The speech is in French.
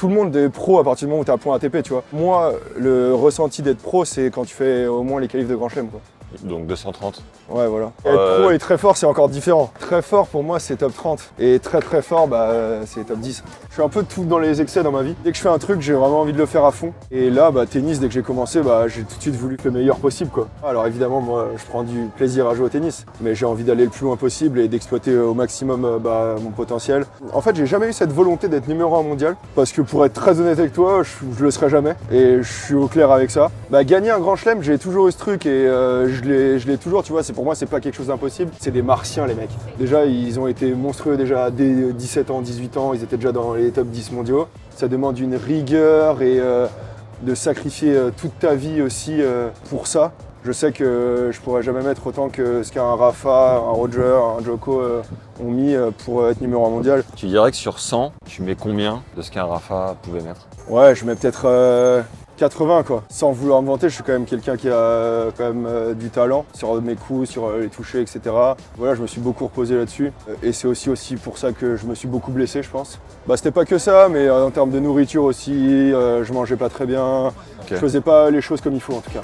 tout le monde est pro à partir du moment où tu as un point ATP, tu vois. Moi, le ressenti d'être pro, c'est quand tu fais au moins les qualifs de Grand Chelem, quoi. Donc 230. Ouais, voilà. Être pro et très fort, c'est encore différent. Très fort, pour moi, c'est top 30. Et très très fort, c'est top 10. Je fais un peu de tout dans les excès dans ma vie. Dès que je fais un truc, j'ai vraiment envie de le faire à fond. Et là, tennis, dès que j'ai commencé, j'ai tout de suite voulu le meilleur possible, quoi. Alors évidemment, moi, je prends du plaisir à jouer au tennis. Mais j'ai envie d'aller le plus loin possible et d'exploiter au maximum mon potentiel. En fait, j'ai jamais eu cette volonté d'être numéro 1 mondial. Parce que pour être très honnête avec toi, je le serai jamais. Et je suis au clair avec ça. Gagner un grand chelem, j'ai toujours eu ce truc et je l'ai toujours, tu vois, pour moi c'est pas quelque chose d'impossible, c'est des martiens les mecs. Déjà ils ont été monstrueux déjà dès 17 ans, 18 ans, ils étaient déjà dans les top 10 mondiaux. Ça demande une rigueur et de sacrifier toute ta vie aussi pour ça. Je sais que je pourrais jamais mettre autant que ce qu'un Rafa, un Roger, un Djoko ont mis pour être numéro 1 mondial. Tu dirais que sur 100, tu mets combien de ce qu'un Rafa pouvait mettre? Ouais, je mets peut-être 80 quoi. Sans vouloir me vanter, je suis quand même quelqu'un qui a quand même du talent sur mes coups, sur les touchés, etc. Voilà, je me suis beaucoup reposé là-dessus. Et c'est aussi pour ça que je me suis beaucoup blessé, je pense. C'était pas que ça, mais en termes de nourriture aussi, je mangeais pas très bien. Okay. Je faisais pas les choses comme il faut en tout cas.